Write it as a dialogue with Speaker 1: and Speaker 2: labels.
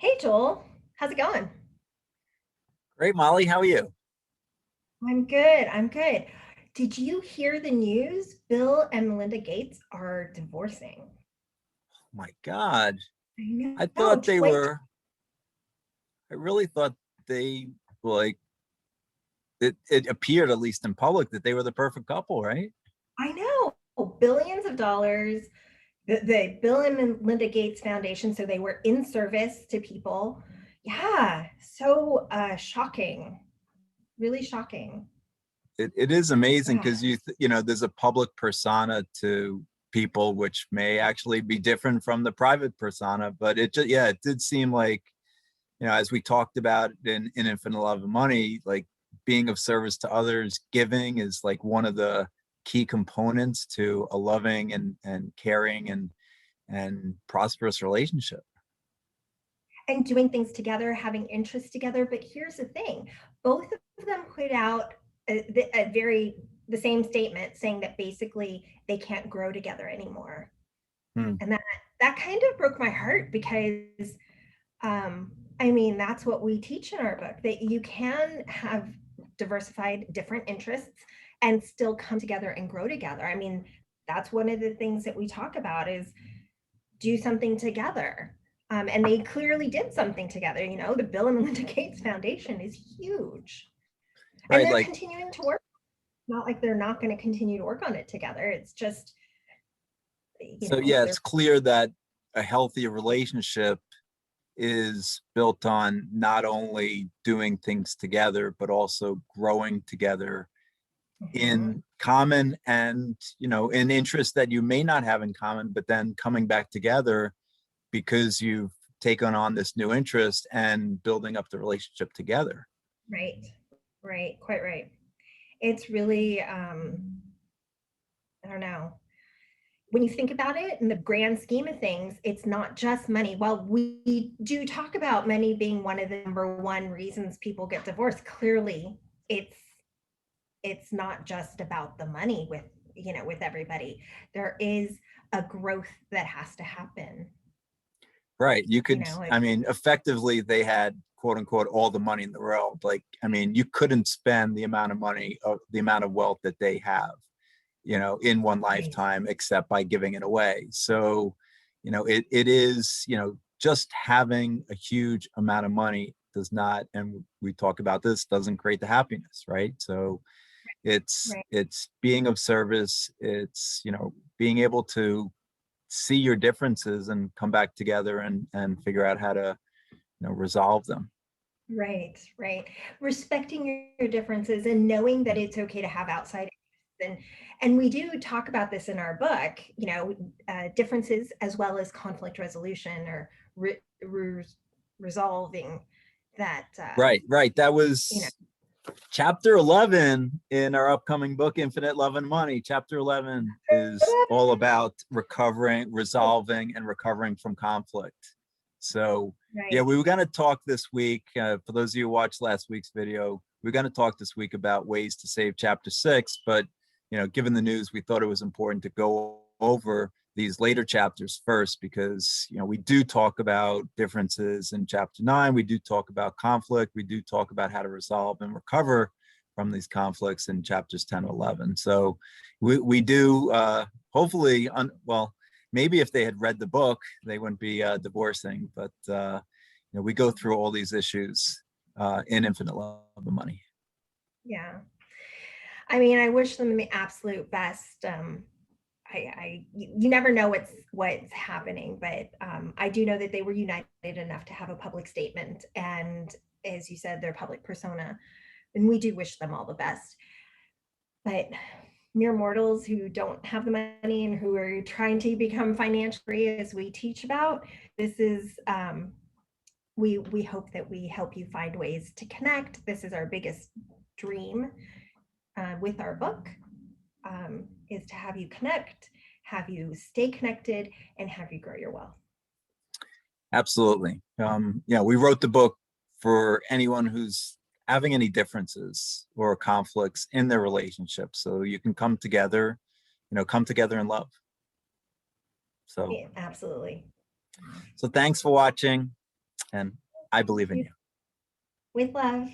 Speaker 1: Hey Joel, how's it going?
Speaker 2: Great, Molly. How are you?
Speaker 1: I'm good. I'm good. Did you hear the news? Bill and Melinda Gates are divorcing.
Speaker 2: My God,
Speaker 1: I
Speaker 2: I
Speaker 1: know,
Speaker 2: thought they were. I really thought they like it appeared, at least in public, that they were the perfect couple, right?
Speaker 1: I know, billions of dollars. The Bill and Melinda Gates Foundation, so they were in service to people. Yeah, so shocking, really shocking.
Speaker 2: It is amazing
Speaker 1: Yeah,
Speaker 2: because there's a public persona to people which may actually be different from the private persona, but it did seem like, as we talked about in Infinite Love and Money, like being of service to others, giving is like one of the key components to a loving and caring and prosperous relationship.
Speaker 1: and doing things together, having interests together. But here's the thing: both of them put out the same statement saying that basically they can't grow together anymore,
Speaker 2: Hmm.
Speaker 1: and that kind of broke my heart because I mean that's what we teach in our book, that you can have diversified different interests and still come together and grow together. I mean, that's one of the things that we talk about is do something together. And they clearly did something together. You know, the Bill and Melinda Gates Foundation is huge. And
Speaker 2: Right.
Speaker 1: they're
Speaker 2: Like,
Speaker 1: continuing to work. Not like they're not going to continue to work on it together. It's just, you
Speaker 2: so
Speaker 1: know,
Speaker 2: yeah,
Speaker 1: they're
Speaker 2: it's clear that a healthy relationship is built on not only doing things together, but also growing together
Speaker 1: mhm,
Speaker 2: in common and, in interests that you may not have in common, but then coming back together because you've taken on this new interest and building up the relationship together.
Speaker 1: right, right, quite right. It's really, I don't know. When you think about it in the grand scheme of things, it's not just money. While we do talk about money being one of the number one reasons people get divorced, clearly it's it's not just about the money with, you know, with everybody. There is a growth that has to happen,
Speaker 2: Right. You
Speaker 1: you
Speaker 2: could,
Speaker 1: know,
Speaker 2: I
Speaker 1: like,
Speaker 2: mean, effectively, they had quote unquote all the money in the world. Like, I mean, you couldn't spend the amount of money, the amount of wealth that they have, in one
Speaker 1: right,
Speaker 2: lifetime, except by giving it away. So, it is, just having a huge amount of money does not, and we talk about this, doesn't create the happiness, right? So
Speaker 1: right,
Speaker 2: it's being of service. It's, being able to see your differences and come back together and figure out how to, resolve them.
Speaker 1: right, right. Respecting your differences and knowing that
Speaker 2: Yeah.
Speaker 1: it's okay to have outside and we do talk about this in our book, you know, differences as well as conflict resolution or re- resolving that,
Speaker 2: Right. That
Speaker 1: you know,
Speaker 2: was chapter 11 in our upcoming book, Infinite Love and Money. Chapter 11 is all about resolving and recovering from conflict. So yeah,
Speaker 1: right.
Speaker 2: we were going to talk this week, for those of you who watched last week's video, we're going to talk this week about ways to save chapter 6, but given the news, we thought it was important to go over these later chapters first, because we do talk about differences in chapter 9. We do talk about conflict. We do talk about how to resolve and recover from these conflicts in chapters 10 and 11. So we do, hopefully, well, maybe if they had read the book, they wouldn't be divorcing, but we go through all these issues in Infinite Love and Money.
Speaker 1: Yeah. I mean, I wish them the absolute best. You never know what's happening, but I do know that they were united enough to have a public statement, and as you said, their public persona, and we do wish them all the best. But mere mortals who don't have the money and who are trying to become financially free, as we teach about, this is we hope that we help you find ways to connect. This is our biggest dream with our book, is to have you connect, have you stay connected, and have you grow your wealth.
Speaker 2: Absolutely. Yeah, we wrote the book for anyone who's having any differences or conflicts in their relationship, so you can come together in love. So,
Speaker 1: Yeah, absolutely.
Speaker 2: so thanks for watching. And I believe in you.
Speaker 1: With love.